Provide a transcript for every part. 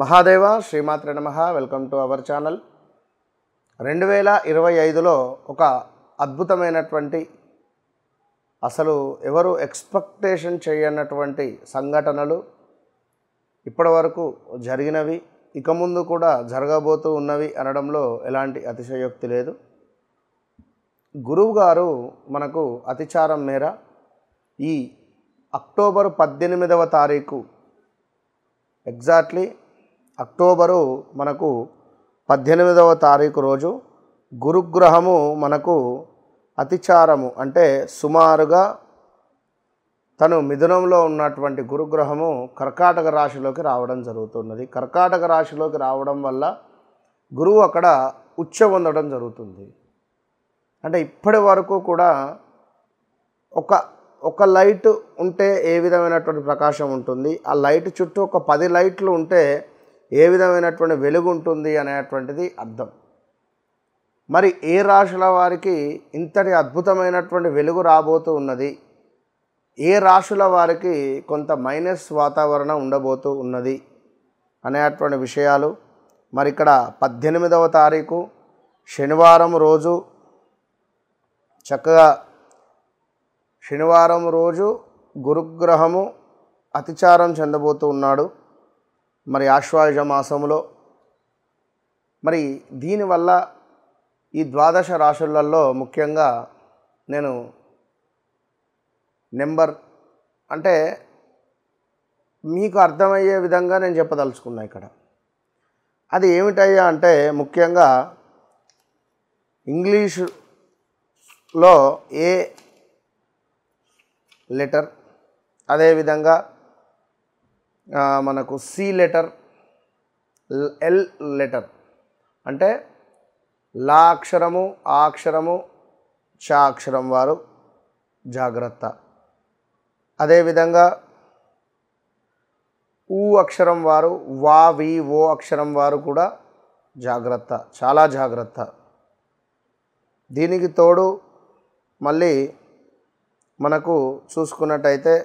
మహాదేవ శ్రీమాత్రే నమః. Welcome to our channel. 2025లో ఒక అద్భుతమైనటువంటి అసలు ఎవరు ఎక్స్పెక్టేషన్ చేయనటువంటి సంఘటనలు ఇప్పటివరకు జరిగినవి, ఇక ముందు కూడా జరగబోతూ ఉన్నవి అనడంలో ఎలాంటి అతిశయోక్తి లేదు. గురువు గారు మనకు అతిచారం మేర ఈ అక్టోబర్ 18వ తారీఖు ఎగ్జాక్ట్లీ అక్టోబరు మనకు 18వ తారీఖు రోజు గురుగ్రహము మనకు అతిచారము అంటే సుమారుగా తను మిథునంలో ఉన్నటువంటి గురుగ్రహము కర్కాటక రాశిలోకి రావడం జరుగుతున్నది. కర్కాటక రాశిలోకి రావడం వల్ల గురువు అక్కడ ఉచ్చ పొందడం జరుగుతుంది. అంటే ఇప్పటి వరకు కూడా ఒక లైట్ ఉంటే ఏ విధమైనటువంటి ప్రకాశం ఉంటుంది, ఆ లైట్ చుట్టూ ఒక 10 లైట్లు ఉంటే ఏ విధమైనటువంటి వెలుగు ఉంటుంది అనేటువంటిది అర్థం. మరి ఏ రాశుల వారికి ఇంతటి అద్భుతమైనటువంటి వెలుగు రాబోతూ ఉన్నది, ఏ రాశుల వారికి కొంత మైనస్ వాతావరణం ఉండబోతూ ఉన్నది అనేటువంటి విషయాలు మరి ఇక్కడ 18వ తారీఖు శనివారం రోజు చక్కగా శనివారం రోజు గురుగ్రహము అతిచారం చెందబోతూ ఉన్నాడు మరి ఆశ్వాయుజ మాసములో. మరి దీనివల్ల ఈ ద్వాదశ రాశులలో ముఖ్యంగా నేను నెంబర్ అంటే మీకు అర్థమయ్యే విధంగా నేను చెప్పదలుచుకున్నా ఇక్కడ. అది ఏమిటయ్యా అంటే ముఖ్యంగా ఇంగ్లీషులో ఏ లెటర్, అదేవిధంగా మనకు సి లెటర్, ఎల్ లెటర్ అంటే లా అక్షరము, ఆ అక్షరము, చ అక్షరం వారు జాగ్రత్త. అదేవిధంగా ఊ అక్షరం వారు, వా వి ఓ అక్షరం వారు కూడా జాగ్రత్త, చాలా జాగ్రత్త. దీనికి తోడు మళ్ళీ మనకు చూసుకున్నట్టయితే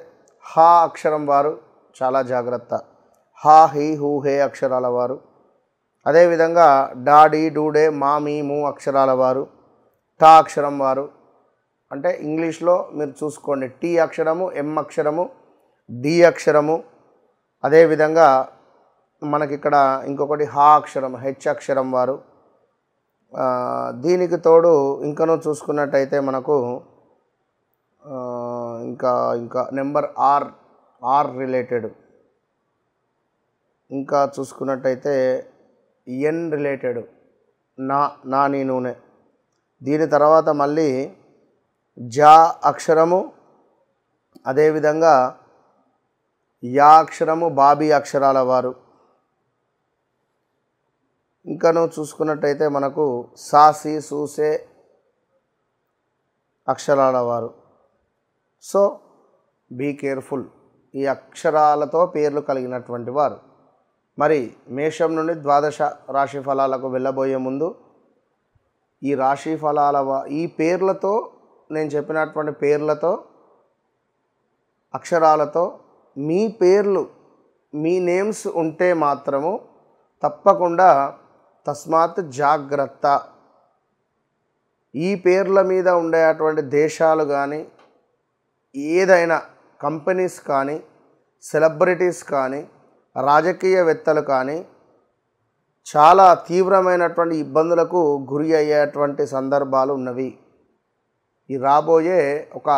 హా అక్షరం వారు చాలా జాగ్రత్త. హా హీ హూ హే అక్షరాల వారు, అదేవిధంగా డా డీ డూడే మా మీ ము అక్షరాల వారు, టా అక్షరం వారు అంటే ఇంగ్లీష్లో మీరు చూసుకోండి టీ అక్షరము, ఎం అక్షరము, డి అక్షరము, అదేవిధంగా మనకిక్కడ ఇంకొకటి హా అక్షరం, హెచ్ అక్షరం వారు. దీనికి తోడు ఇంకనూ చూసుకున్నట్టయితే మనకు ఇంకా నెంబర్ ఆర్ రిలేటెడ్, ఇంకా చూసుకున్నట్టయితే ఎన్ రిలేటెడ్ నా నీ నూనె. దీని తర్వాత మళ్ళీ జా అక్షరము, అదేవిధంగా యా అక్షరము, బాబీ అక్షరాల వారు. ఇంకను చూసుకున్నట్టయితే మనకు సాసి సూసే అక్షరాల వారు. సో బీ కేర్ఫుల్, ఈ అక్షరాలతో పేర్లు కలిగినటువంటి వారు. మరి మేషం నుండి ద్వాదశ రాశి ఫలాలకు వెళ్ళబోయే ముందు ఈ రాశి ఫలాల ఈ పేర్లతో నేను చెప్పినటువంటి పేర్లతో అక్షరాలతో మీ పేర్లు, మీ నేమ్స్ ఉంటే మాత్రము తప్పకుండా తస్మాత్ జాగ్రత్త. ఈ పేర్ల మీద ఉండేటువంటి దేశాలు కానీ, ఏదైనా కంపెనీస్ కానీ, సెలబ్రిటీస్ కానీ, రాజకీయవేత్తలు కానీ చాలా తీవ్రమైనటువంటి ఇబ్బందులకు గురి అయ్యేటువంటి సందర్భాలు ఉన్నవి. ఈ రాబోయే ఒక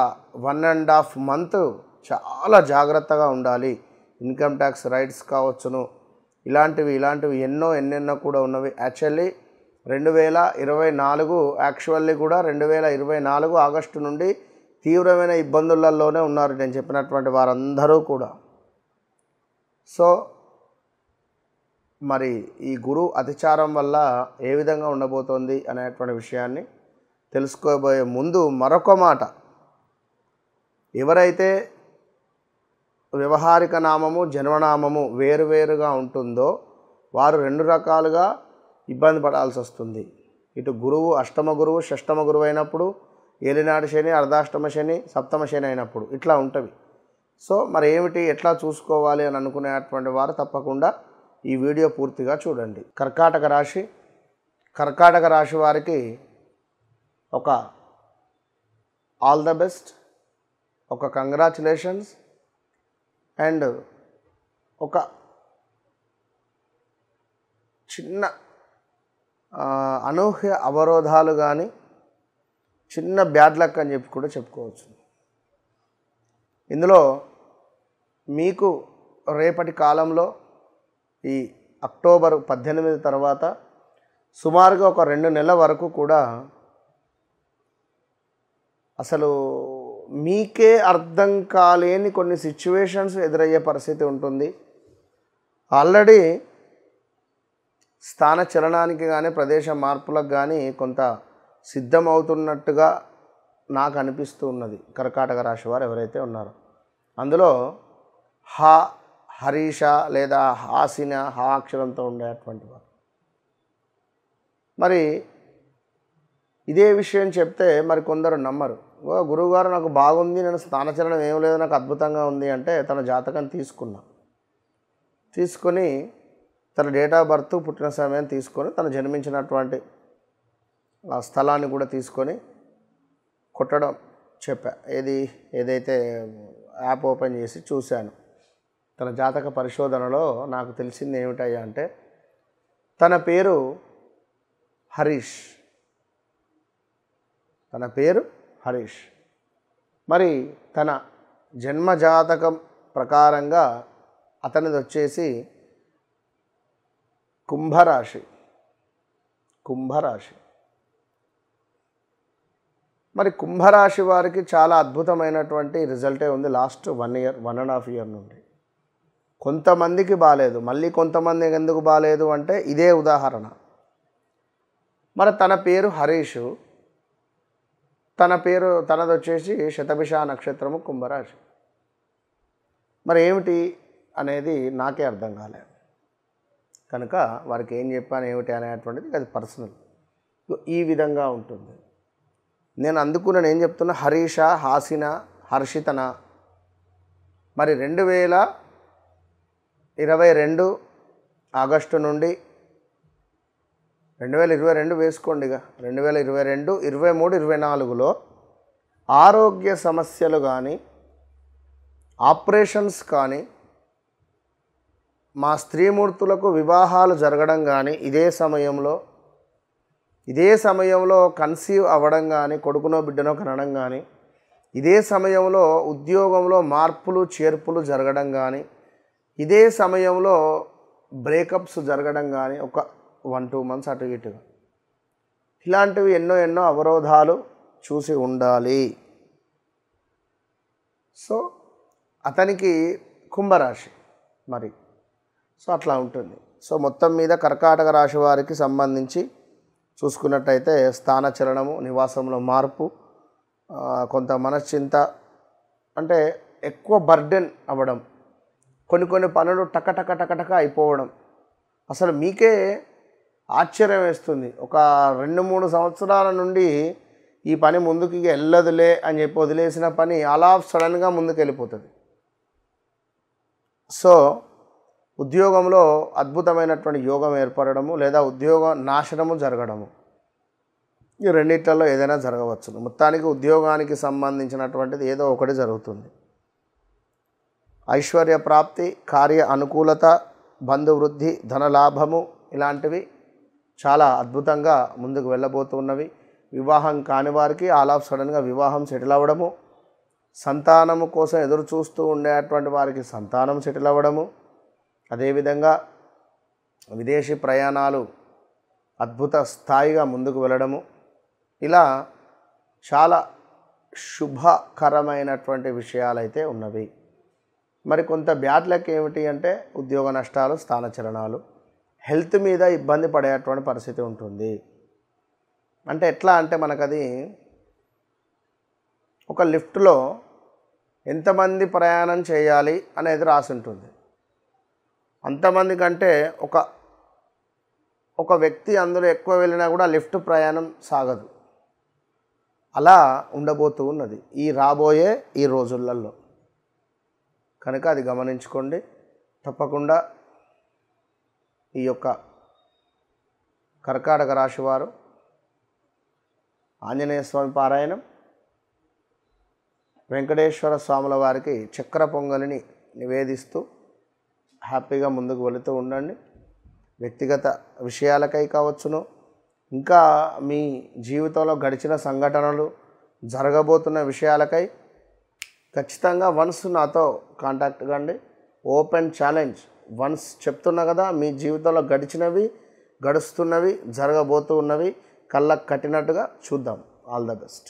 1.5 మంత్ చాలా జాగ్రత్తగా ఉండాలి. ఇన్కమ్ ట్యాక్స్ రైట్స్ కావచ్చును, ఇలాంటివి ఎన్నెన్నో కూడా ఉన్నవి. యాక్చువల్లీ 2024 కూడా 2024 ఆగస్టు నుండి తీవ్రమైన ఇబ్బందులలోనే ఉన్నారు నేను చెప్పినటువంటి వారందరూ కూడా. సో మరి ఈ గురు అతిచారం వల్ల ఏ విధంగా ఉండబోతోంది అనేటువంటి విషయాన్ని తెలుసుకోబోయే ముందు మరొక మాట, ఎవరైతే వ్యవహారిక నామము, జన్మనామము వేరువేరుగా ఉంటుందో వారు 2 రకాలుగా ఇబ్బంది పడాల్సి వస్తుంది. ఇటు గురువు అష్టమ గురువు, షష్టమ గురువు అయినప్పుడు, ఏలినాటి శని, అర్ధాష్టమ శని, సప్తమ శని అయినప్పుడు ఇట్లా ఉంటుంది. సో మరి ఏమిటి, ఎట్లా చూసుకోవాలి అని అనుకునేటువంటి వారు తప్పకుండా ఈ వీడియో పూర్తిగా చూడండి. కర్కాటక రాశి, కర్కాటక రాశి వారికి ఒక ఆల్ ద బెస్ట్, ఒక కంగ్రాచులేషన్స్ అండ్ ఒక చిన్న అనూహ్య అవరోధాలు కానీ చిన్న బ్యాడ్ లక్ అని చెప్పి కూడా చెప్పుకోవచ్చు. ఇందులో మీకు రేపటి కాలంలో ఈ అక్టోబర్ 18 తర్వాత సుమారుగా ఒక 2 నెలల వరకు కూడా అసలు మీకే అర్థం కాలేని కొన్ని సిచ్యువేషన్స్ ఎదురయ్యే పరిస్థితి ఉంటుంది. ఆల్రెడీ స్థాన చలనానికి కానీ ప్రదేశ మార్పులకు కానీ కొంత సిద్ధమవుతున్నట్టుగా నాకు అనిపిస్తూ ఉన్నది. కర్కాటక రాశి వారు ఎవరైతే ఉన్నారో అందులో హరీష లేదా హాసిన అక్షరంతో ఉండేటువంటి వారు. మరి ఇదే విషయం చెప్తే మరి కొందరు నమ్మరు. గురువుగారు నాకు బాగుంది, నేను స్థానచలనం ఏం లేదు, నాకు అద్భుతంగా ఉంది అంటే తన జాతకం తీసుకొని తన డేట్ ఆఫ్ బర్త్, పుట్టిన సమయం తీసుకొని తను జన్మించినటువంటి స్థలాన్ని కూడా తీసుకొని కొట్టడం చెప్పా. ఏదైతే యాప్ ఓపెన్ చేసి చూశాను. తన జాతక పరిశోధనలో నాకు తెలిసింది ఏమిటయ్యా అంటే తన పేరు హరీష్. మరి తన జన్మజాతకం ప్రకారంగా అతనిది వచ్చేసి కుంభరాశి. మరి కుంభరాశి వారికి చాలా అద్భుతమైనటువంటి రిజల్టే ఉంది లాస్ట్ 1.5 ఇయర్ నుండి. కొంతమందికి బాలేదు, మళ్ళీ కొంతమందికి ఎందుకు బాలేదు అంటే ఇదే ఉదాహరణ. మరి తన పేరు హరీషు, తనది వచ్చేసి శతభిష నక్షత్రము, కుంభరాశి. మరి ఏమిటి అనేది నాకే అర్థం కాలేదు. కనుక వారికి ఏం చెప్పాను ఏమిటి అనేటువంటిది అది పర్సనల్. ఈ విధంగా ఉంటుంది. నేను ఏం చెప్తున్నా, హరీష, హాసిన, హర్షితన. మరి 2022 ఆగస్టు నుండి 2022 వేసుకోండి, 2022, 23, 24లో ఆరోగ్య సమస్యలు కానీ ఆపరేషన్స్ కానీ మా స్త్రీమూర్తులకు వివాహాలు జరగడం కానీ ఇదే సమయంలో కన్సీవ్ అవ్వడం కానీ కొడుకునో బిడ్డనో కనడం కానీ ఇదే సమయంలో ఉద్యోగంలో మార్పులు చేర్పులు జరగడం కానీ ఇదే సమయంలో బ్రేకప్స్ జరగడం కానీ ఒక 1-2 మంత్స్ అటు ఇటుగా ఇలాంటివి ఎన్నో అవరోధాలు చూసి ఉండాలి. సో అతనికి కుంభరాశి మరి. సో అట్లా ఉంటుంది. సో మొత్తం మీద కర్కాటక రాశి వారికి సంబంధించి చూసుకున్నట్టయితే స్థానచలనము, నివాసంలో మార్పు, కొంత మనశ్చింత, అంటే ఎక్కువ బర్డెన్ అవ్వడం, కొన్ని పనులు టక అయిపోవడం. అసలు మీకే ఆశ్చర్యం వేస్తుంది. ఒక 2-3 సంవత్సరాల నుండి ఈ పని ముందుకు వెళ్ళదులే అని చెప్పి వదిలేసిన పని అలా సడన్గా ముందుకు వెళ్ళిపోతుంది. సో ఉద్యోగంలో అద్భుతమైనటువంటి యోగం ఏర్పడము లేదా ఉద్యోగ నాశనము జరగడము, ఈ రెండిట్లలో ఏదైనా జరగవచ్చు. మొత్తానికి ఉద్యోగానికి సంబంధించినటువంటిది ఏదో ఒకటి జరుగుతుంది. ఐశ్వర్య ప్రాప్తి, కార్య అనుకూలత, బంధువృద్ధి, ధనలాభము ఇలాంటివి చాలా అద్భుతంగా ముందుకు వెళ్ళబోతున్నవి. వివాహం కాని వారికి ఆల్ ఆఫ్ సడన్గా వివాహం సెటిల్ అవ్వడము, సంతానము కోసం ఎదురు చూస్తూ ఉండేటువంటి వారికి సంతానం సెటిల్ అవ్వడము, అదేవిధంగా విదేశీ ప్రయాణాలు అద్భుత స్థాయిగా ముందుకు వెళ్ళడము, ఇలా చాలా శుభకరమైనటువంటి విషయాలైతే ఉన్నవి. మరి కొంత బ్యాడ్ లక్ ఏమిటి అంటే ఉద్యోగ నష్టాలు, స్థానచలనాలు, హెల్త్ మీద ఇబ్బంది పడేటువంటి పరిస్థితి ఉంటుంది. అంటే ఎట్లా అంటే మనకది ఒక లిఫ్ట్లో ఎంతమంది ప్రయాణం చేయాలి అనేది రాసి ఉంటుంది. అంతమంది కంటే ఒక వ్యక్తి అందులో ఎక్కువ వెళ్ళినా కూడా లిఫ్ట్ ప్రయాణం సాగదు. అలా ఉండబోతూ ఉన్నది రాబోయే ఈ రోజులలో. కనుక అది గమనించుకోండి. తప్పకుండా ఈ యొక్క కర్కాటక రాశి వారు ఆంజనేయ స్వామి పారాయణం, వెంకటేశ్వర స్వాముల వారికి చక్కెర పొంగలిని నివేదిస్తూ హ్యాపీగా ముందుకు వెళుతూ ఉండండి. వ్యక్తిగత విషయాలకై కావచ్చును, ఇంకా మీ జీవితంలో గడిచిన సంఘటనలు, జరగబోతున్న విషయాలకై ఖచ్చితంగా వన్స్ నాతో కాంటాక్ట్ కండి. Open challenge. వన్స్ చెప్తున్నా కదా, మీ జీవితంలో గడిచినవి, గడుస్తున్నవి, జరగబోతూ ఉన్నవి కళ్ళకు కట్టినట్టుగా చూద్దాం. All the best.